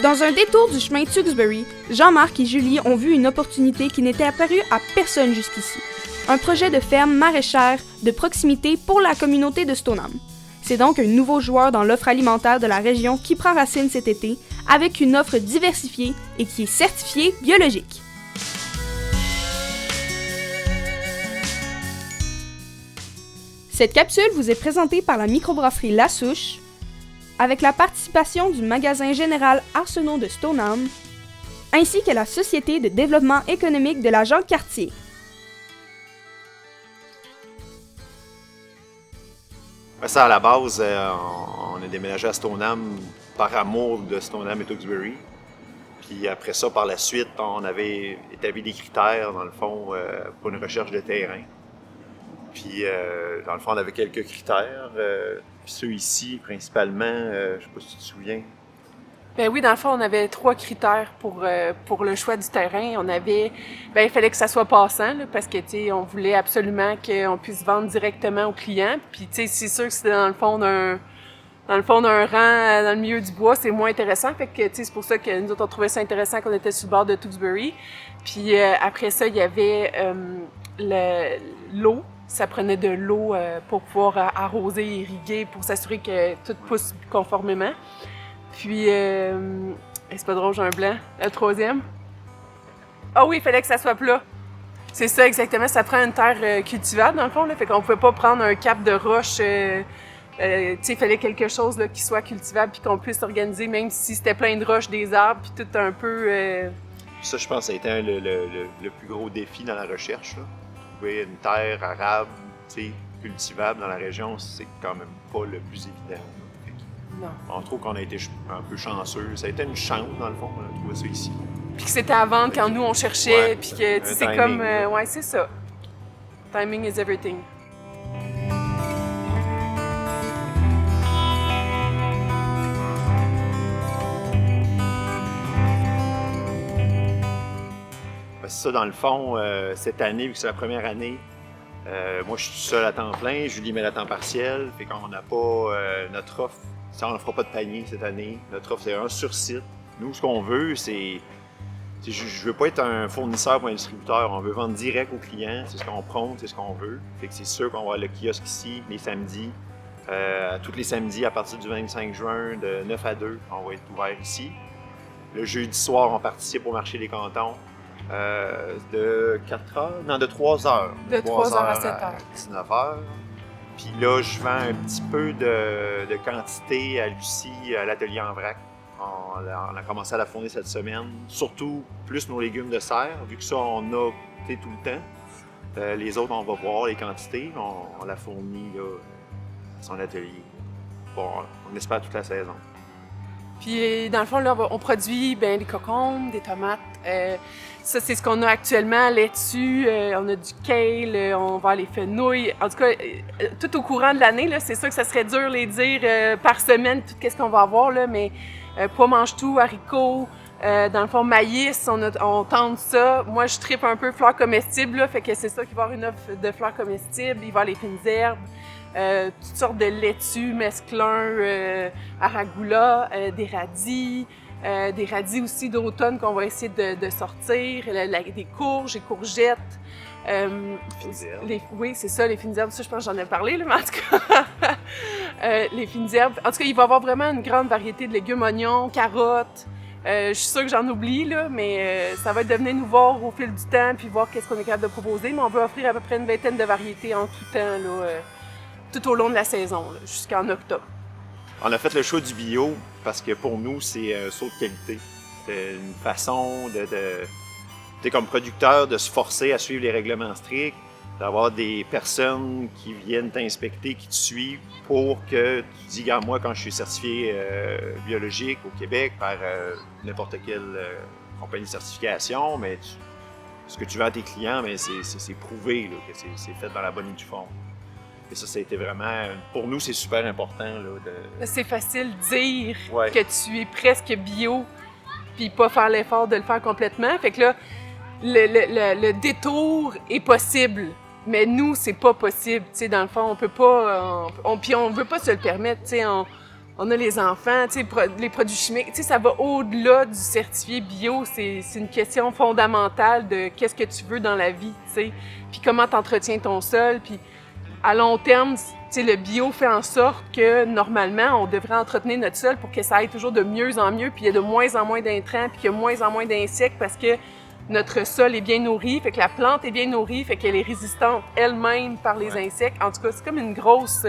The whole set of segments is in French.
Dans un détour du chemin Tewksbury, Jean-Marc et Julie ont vu une opportunité qui n'était apparue à personne jusqu'ici. Un projet de ferme maraîchère de proximité pour la communauté de Stoneham. C'est donc un nouveau joueur dans l'offre alimentaire de la région qui prend racine cet été, avec une offre diversifiée et qui est certifiée biologique. Cette capsule vous est présentée par la microbrasserie La Souche, avec la participation du magasin général Arsenault de Stoneham, ainsi que la Société de développement économique de la Jacques-Cartier. Ça, à la base, on a déménagé à Stoneham par amour de Stoneham et Tewksbury. Puis après ça, par la suite, on avait établi des critères, dans le fond, pour une recherche de terrain. Puis, dans le fond, on avait quelques critères. Puis ceux ici, principalement, je ne sais pas si tu te souviens. Ben oui, dans le fond, on avait 3 critères pour le choix du terrain. On avait, il fallait que ça soit passant, là, parce que, tu sais, on voulait absolument qu'on puisse vendre directement aux clients. Puis, tu sais, c'est sûr que c'était dans le fond d'un rang, dans le milieu du bois, c'est moins intéressant. Fait que, tu sais, c'est pour ça que nous autres, on trouvait ça intéressant qu'on était sur le bord de Tewksbury. Puis, après ça, il y avait l'eau. Ça prenait de l'eau pour pouvoir arroser, irriguer, pour s'assurer que tout pousse conformément. Puis, c'est pas drôle, j'ai un blanc. Le troisième. Ah oui, il fallait que ça soit plat. C'est ça, exactement. Ça prend une terre cultivable, dans le fond. Là. Fait qu'on pouvait pas prendre un cap de roche. Tu sais, il fallait quelque chose là, qui soit cultivable puis qu'on puisse organiser, même si c'était plein de roches, des arbres, puis tout un peu... Ça, je pense que ça a été le plus gros défi dans la recherche, là. Trouver une terre arable, cultivable dans la région, c'est quand même pas le plus évident. Non. On trouve qu'on a été un peu chanceux. Ça a été une chance, dans le fond, de trouver ça ici. Puis que c'était à vendre quand nous, on cherchait, puis que c'est timing, comme... ouais, c'est ça. Timing is everything. C'est ça, dans le fond, cette année, vu que c'est la première année, moi, je suis seul à temps plein, Julie met à temps partiel, fait qu'on n'a pas notre offre, on ne fera pas de panier cette année. Notre offre, c'est un sur site. Nous, ce qu'on veut, c'est je veux pas être un fournisseur ou un distributeur, on veut vendre direct aux clients, c'est ce qu'on prône, c'est ce qu'on veut. Fait que c'est sûr qu'on va avoir le kiosque ici, les samedis, tous les samedis à partir du 25 juin, de 9 à 2, on va être ouvert ici. Le jeudi soir, on participe au marché des cantons. De 4 heures? Non, de 3 heures. De 3 heures à 7 heures. 19 heures. Puis là, je vends un petit peu de quantité à Lucie, à l'atelier en vrac. On a commencé à la fournir cette semaine. Surtout plus nos légumes de serre, vu que ça, on a tout le temps. Les autres, on va voir les quantités. On la fournit là, à son atelier. Bon, on espère toute la saison. Puis, dans le fond, là, on produit des concombres, des tomates. Ça, c'est ce qu'on a actuellement, laitue, on a du kale, on va les fenouilles. En tout cas, tout au courant de l'année, là, c'est sûr que ça serait dur de les dire par semaine, tout ce qu'on va avoir, là, mais pois mange-tout, haricots, dans le fond, maïs, on tente ça. Moi, je tripe un peu fleurs comestibles, là, fait que c'est ça qu'il va y avoir une offre de fleurs comestibles. Il va y avoir les fines herbes. Toutes sortes de laitues, mesclun, aragula, des radis aussi d'automne qu'on va essayer de sortir, des courges, des courgettes. Oui, c'est ça, les fines herbes. Ça, je pense que j'en ai parlé, là, mais en tout cas, les fines herbes. En tout cas, il va y avoir vraiment une grande variété de légumes, oignons, carottes. Je suis sûre que j'en oublie, là, mais ça va être de venir nous voir au fil du temps puis voir qu'est-ce qu'on est capable de proposer. Mais on veut offrir à peu près une vingtaine de variétés en tout temps, là, tout au long de la saison, là, jusqu'en octobre. On a fait le choix du bio parce que pour nous, c'est un saut de qualité. C'est une façon comme producteur, de se forcer à suivre les règlements stricts, d'avoir des personnes qui viennent t'inspecter, qui te suivent pour que tu dis, regarde, moi, quand je suis certifié biologique au Québec par n'importe quelle compagnie de certification, mais ce que tu vends à tes clients, mais c'est prouvé là, que c'est fait dans la bonne et due forme. Et ça a été vraiment, pour nous, c'est super important. Là, C'est facile de dire ouais. que tu es presque bio, puis pas faire l'effort de le faire complètement. Fait que là, le détour est possible, mais nous, c'est pas possible. Tu sais, dans le fond, on peut pas, puis on veut pas se le permettre. Tu sais, On a les enfants, tu sais, les produits chimiques, tu sais, ça va au-delà du certifié bio. C'est une question fondamentale de qu'est-ce que tu veux dans la vie, tu sais, puis comment tu entretiens ton sol, puis à long terme, tu sais, le bio fait en sorte que, normalement, on devrait entretenir notre sol pour que ça aille toujours de mieux en mieux, puis il y a de moins en moins d'intrants, puis qu'il y a de moins en moins d'insectes parce que notre sol est bien nourri, fait que la plante est bien nourrie, fait qu'elle est résistante elle-même par les insectes. En tout cas, c'est comme une grosse...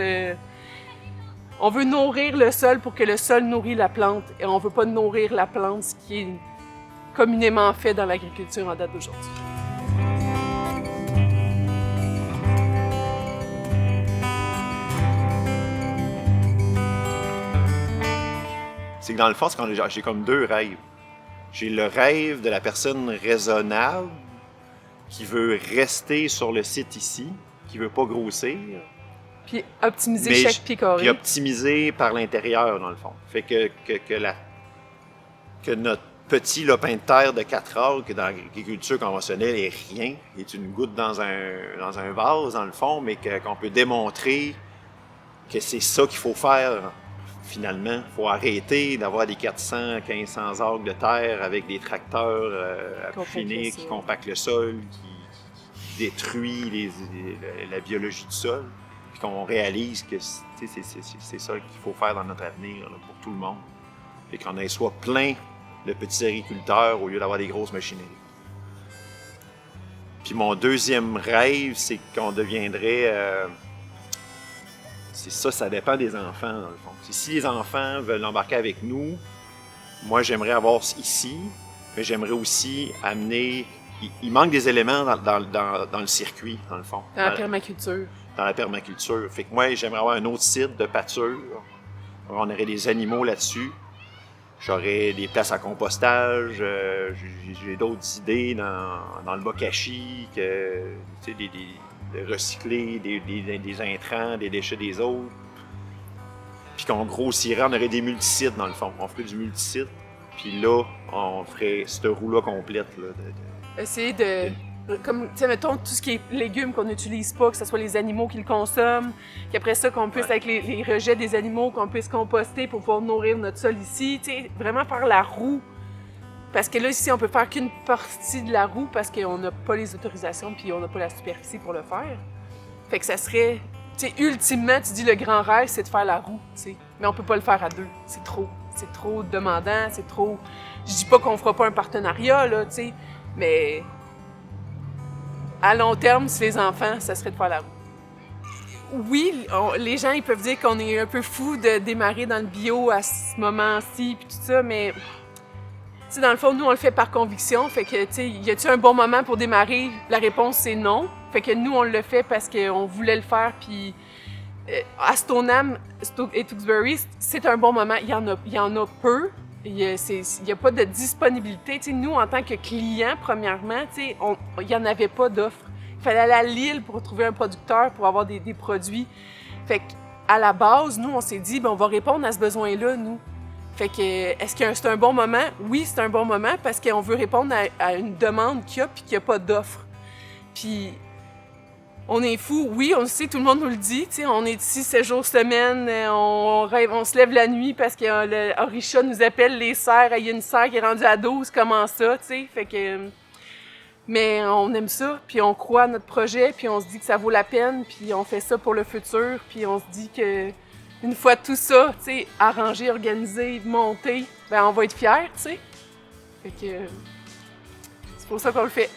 On veut nourrir le sol pour que le sol nourrit la plante, et on veut pas nourrir la plante, ce qui est communément fait dans l'agriculture en date d'aujourd'hui. C'est que dans le fond, j'ai comme 2 rêves. J'ai le rêve de la personne raisonnable qui veut rester sur le site ici, qui veut pas grossir. Puis optimiser chaque pied carré. Puis optimiser par l'intérieur, dans le fond. Fait que notre petit lopin de terre de 4 acres, que dans l'agriculture conventionnelle est rien, est une goutte dans un vase, dans le fond, mais qu'on peut démontrer que c'est ça qu'il faut faire, finalement. Il faut arrêter d'avoir des 400, 1500 acres de terre avec des tracteurs à finir, qui compactent le sol, qui détruit la biologie du sol. Puis qu'on réalise que c'est ça qu'il faut faire dans notre avenir, là, pour tout le monde. Et qu'on ait soit plein de petits agriculteurs au lieu d'avoir des grosses machineries. Puis mon deuxième rêve, c'est qu'on deviendrait... c'est ça, ça dépend des enfants, dans le fond. Si les enfants veulent embarquer avec nous, moi, j'aimerais avoir ici, mais j'aimerais aussi amener... Il manque des éléments dans le circuit, dans le fond. Dans la permaculture. Dans la permaculture. Fait que moi, j'aimerais avoir un autre site de pâture. On aurait des animaux là-dessus. J'aurais des places à compostage. J'ai d'autres idées dans le bokashi, de recycler des intrants, des déchets des autres. Puis qu'on grossirait, on aurait des multisites dans le fond. On ferait du multisite. Puis là, on ferait cette roue-là complète. Là, essayer de... Comme, tu sais, mettons, tout ce qui est légumes qu'on n'utilise pas, que ce soit les animaux qui le consomment, qu'après ça, qu'on puisse, avec les rejets des animaux, qu'on puisse composter pour pouvoir nourrir notre sol ici, tu sais, vraiment faire la roue. Parce que là, ici, on peut faire qu'une partie de la roue parce qu'on n'a pas les autorisations puis on n'a pas la superficie pour le faire. Fait que ça serait... Tu sais, ultimement, tu dis le grand rêve, c'est de faire la roue, tu sais. Mais on peut pas le faire à 2. C'est trop demandant, c'est trop... Je dis pas qu'on fera pas un partenariat, là, tu sais, mais... À long terme, si les enfants, ça serait de faire la roue. Oui, les gens, ils peuvent dire qu'on est un peu fou de démarrer dans le bio à ce moment-ci, puis tout ça, mais... Tu sais, dans le fond, nous, on le fait par conviction. Fait que, tu sais, y a-t-il un bon moment pour démarrer? La réponse, c'est non. Fait que nous, on le fait parce qu'on voulait le faire, puis... à Stoneham et Tewksbury, c'est un bon moment. Il y en a peu. Il n'y a pas de disponibilité. T'sais, nous, en tant que clients, premièrement, il n'y en avait pas d'offres. Il fallait aller à Lille pour trouver un producteur, pour avoir des produits. Fait qu'à la base, nous, on s'est dit, on va répondre à ce besoin-là, nous. Fait que, est-ce que c'est un bon moment? Oui, c'est un bon moment parce qu'on veut répondre à une demande qu'il y a puis qu'il n'y a pas d'offre. Puis, on est fou, oui, on le sait, tout le monde nous le dit, tu sais, on est ici 7 jours semaine, on se lève la nuit parce que Orisha nous appelle les serres, il y a une serre qui est rendue à 12, comment ça, tu sais, fait que... Mais on aime ça, puis on croit à notre projet, puis on se dit que ça vaut la peine, puis on fait ça pour le futur, puis on se dit que une fois tout ça, tu sais, arrangé, organisé, monté, ben on va être fiers, tu sais. Fait que c'est pour ça qu'on le fait.